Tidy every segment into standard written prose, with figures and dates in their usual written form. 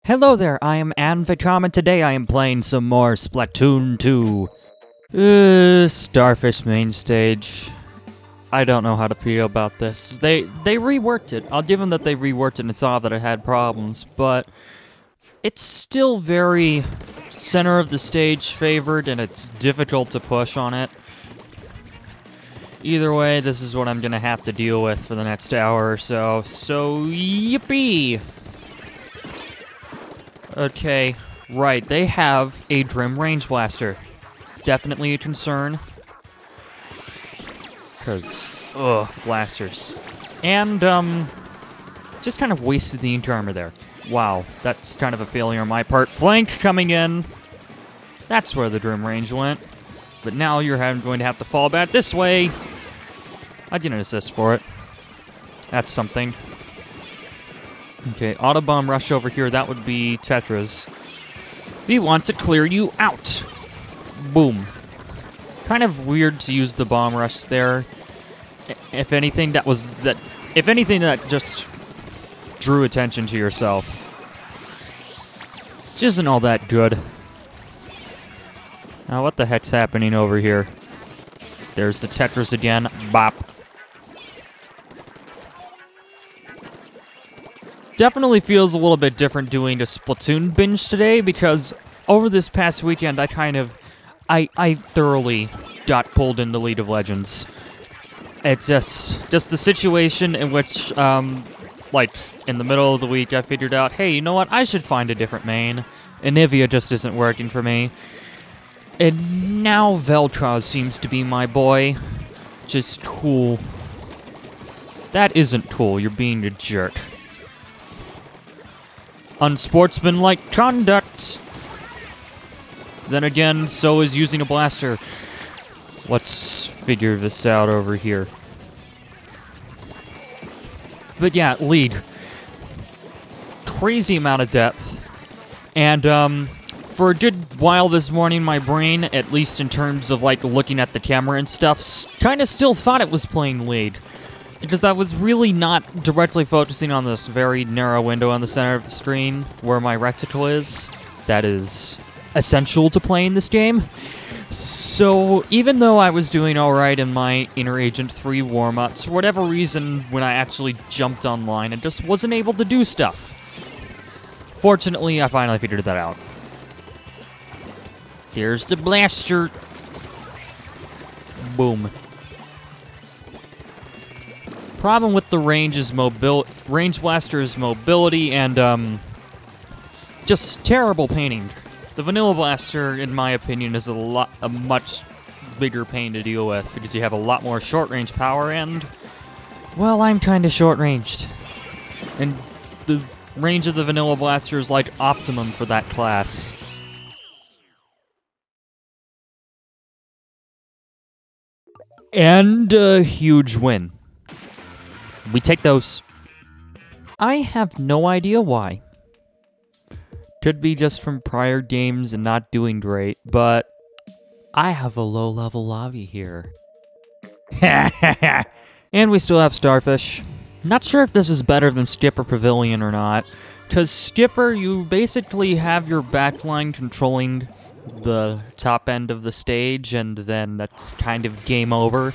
Hello there, I am ANVECOM, and today I am playing some more Splatoon 2. Starfish main stage. I don't know how to feel about this. They reworked it. I'll give them that they reworked it and saw that it had problems, but it's still very center of the stage favored, and it's difficult to push on it. Either way, this is what I'm gonna have to deal with for the next hour or so. So, yippee! Okay, right, they have a Drim Range Blaster. Definitely a concern. Because, blasters. And, just kind of wasted the ink armor there. Wow, that's kind of a failure on my part. Flank coming in. That's where the Drim Range went. But now you're going to have to fall back this way. I didn't assist for it. That's something. Okay, Autobomb rush over here. That would be Tetra's. We want to clear you out. Boom. Kind of weird to use the bomb rush there. If anything, that just drew attention to yourself. Which isn't all that good. Now, what the heck's happening over here? There's the Tetris again. Bop. Definitely feels a little bit different doing a Splatoon binge today, because over this past weekend, I thoroughly got pulled into League of Legends. It's just the situation in which, like, in the middle of the week, I figured out, hey, you know what, I should find a different main. Anivia just isn't working for me. And now Vel'Koz seems to be my boy. Just cool. That isn't cool, you're being a jerk. Unsportsmanlike conduct. Then again, so is using a blaster. Let's figure this out over here. But yeah, lead. Crazy amount of depth. And, for a good while this morning, my brain, at least in terms of, like, looking at the camera and stuff, kind of still thought it was playing lead. Because I was really not directly focusing on this very narrow window on the center of the screen where my reticle is. That is essential to playing this game. So, even though I was doing alright in my Inner Agent 3 warm-ups, for whatever reason, when I actually jumped online, I just wasn't able to do stuff. Fortunately, I finally figured that out. There's the blaster. Boom. Problem with the range blaster is mobility and just terrible painting. The vanilla blaster, in my opinion, is a much bigger pain to deal with because you have a lot more short range power and, well, I'm kind of short ranged, and the range of the vanilla blaster is like optimum for that class. And a huge win. We take those. I have no idea why. Could be just from prior games and not doing great, but I have a low-level lobby here. And we still have Starfish. Not sure if this is better than Skipper Pavilion or not, because Skipper, you basically have your backline controlling the top end of the stage, and then that's kind of game over.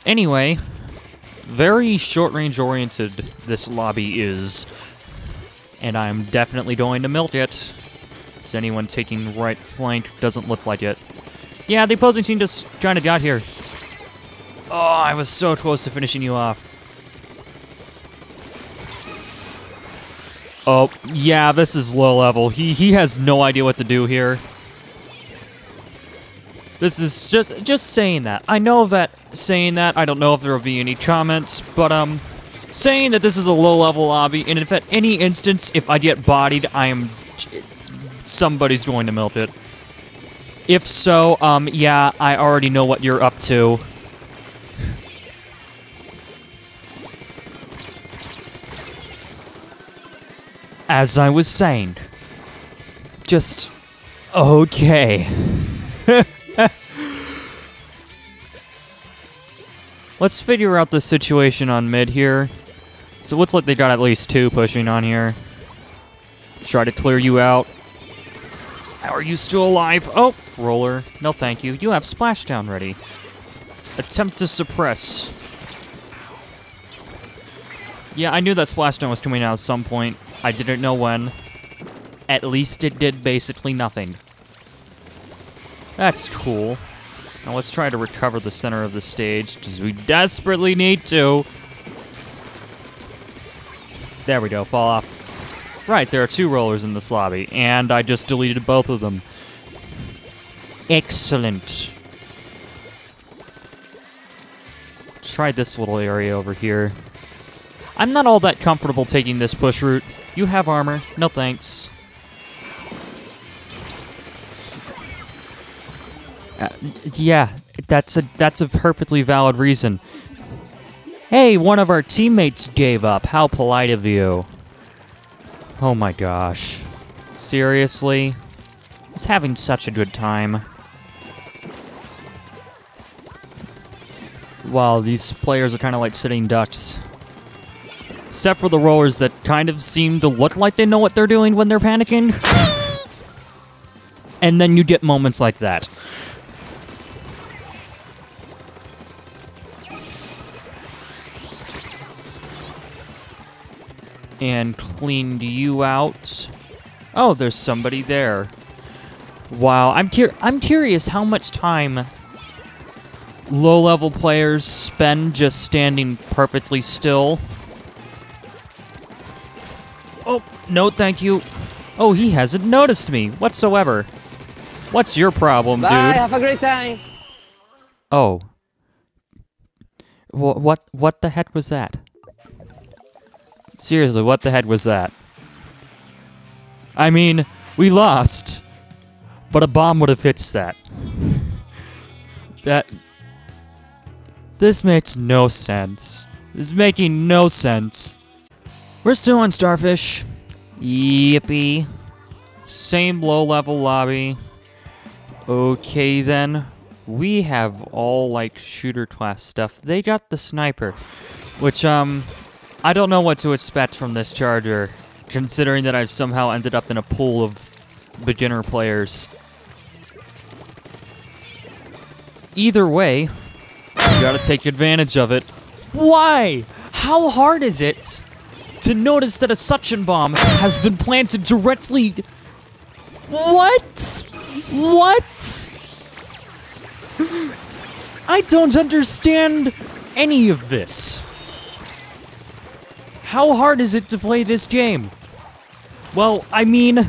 Anyway, very short-range oriented this lobby is, and I'm definitely going to milk it. Is anyone taking right flank? Doesn't look like it. Yeah, the opposing team just kind of got here. Oh, I was so close to finishing you off. Oh, yeah, this is low level. He has no idea what to do here. This is just saying that. I know that saying that, I don't know if there will be any comments, but saying that this is a low-level lobby, and if at any instance, if I get bodied, somebody's going to melt it. If so, yeah, I already know what you're up to. As I was saying, just okay. Let's figure out the situation on mid here. So it looks like they got at least two pushing on here. Try to clear you out. How are you still alive? Oh, roller. No, thank you. You have splashdown ready. Attempt to suppress. Yeah, I knew that splashdown was coming out at some point. I didn't know when. At least it did basically nothing. That's cool. Now let's try to recover the center of the stage, because we desperately need to. There we go, fall off. Right, there are 2 rollers in this lobby, and I just deleted both of them. Excellent. Try this little area over here. I'm not all that comfortable taking this push route. You have armor. No thanks. Yeah, that's a perfectly valid reason. Hey, one of our teammates gave up. How polite of you. Oh my gosh. Seriously? He's having such a good time. Wow, these players are kind of like sitting ducks. Except for the rollers that kind of seem to look like they know what they're doing when they're panicking. And then you get moments like that. And cleaned you out. Oh, there's somebody there. Wow, I'm curious how much time low-level players spend just standing perfectly still. Oh, no thank you. Oh, he hasn't noticed me whatsoever. What's your problem, dude? Bye, have a great time. Oh. What the heck was that? Seriously, what the heck was that? I mean, we lost, but a bomb would have fixed that. This makes no sense. This is making no sense. We're still on Starfish. Yippee. Same low-level lobby. Okay, then. We have all, like, shooter class stuff. They got the sniper, which, I don't know what to expect from this charger, considering that I've somehow ended up in a pool of beginner players. Either way, you gotta take advantage of it. Why? How hard is it to notice that a suction bomb has been planted directly... What? What? I don't understand any of this. How hard is it to play this game? Well, I mean...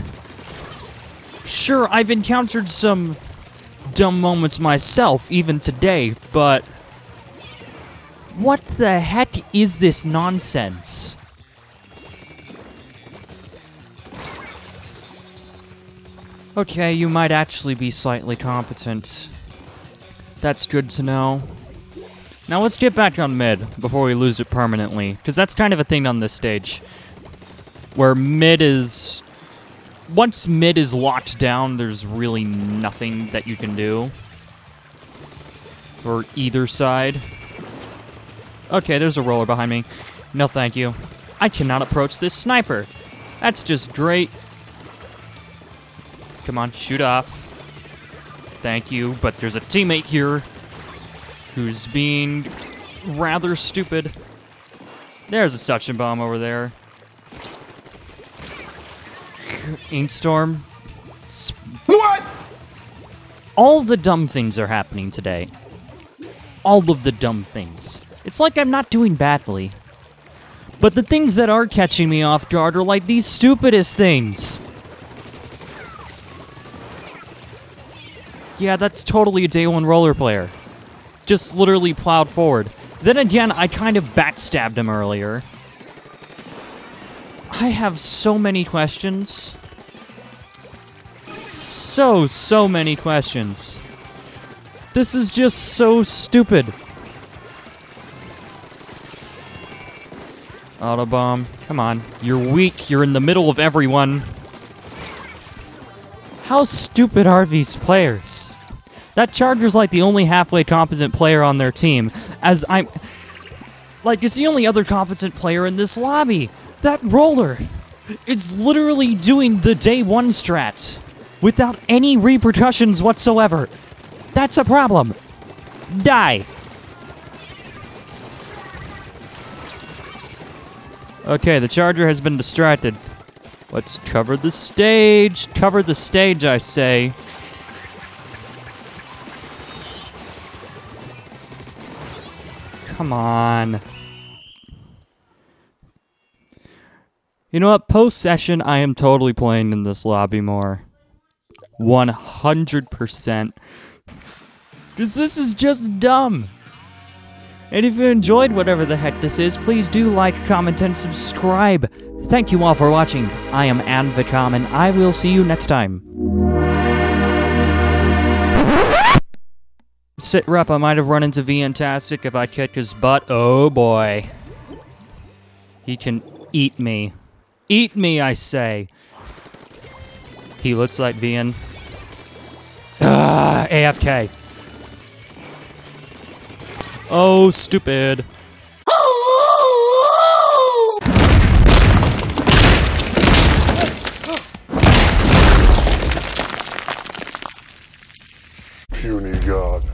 Sure, I've encountered some dumb moments myself, even today, but... What the heck is this nonsense? Okay, you might actually be slightly competent. That's good to know. Now let's get back on mid before we lose it permanently, because that's kind of a thing on this stage, where mid is... Once mid is locked down, there's really nothing that you can do for either side. Okay, there's a roller behind me. No thank you. I cannot approach this sniper. That's just great. Come on, shoot off. Thank you, but there's a teammate here who's being rather stupid. There's a suction bomb over there. Inkstorm. What? All the dumb things are happening today. All of the dumb things. It's like I'm not doing badly. But the things that are catching me off guard are like these stupidest things. Yeah, that's totally a day one roller player. Just literally plowed forward. Then again, I kind of backstabbed him earlier. I have so many questions. So many questions. This is just so stupid. Autobomb. Come on. You're weak. You're in the middle of everyone. How stupid are these players? That Charger's like the only halfway competent player on their team, as I'm... Like, it's the only other competent player in this lobby. That roller. It's literally doing the day one strat without any repercussions whatsoever. That's a problem. Die. Okay, the charger has been distracted. Let's cover the stage. Cover the stage, I say. Come on. You know what? Post-session, I am totally playing in this lobby more. 100%. Because this is just dumb. And if you enjoyed whatever the heck this is, please do like, comment, and subscribe. Thank you all for watching. I am ANVECOM, and I will see you next time. Sit rep, I might have run into Viantastic if I kick his butt. Oh boy. He can eat me. Eat me, I say. He looks like Vian. AFK. Oh, stupid. Puny God.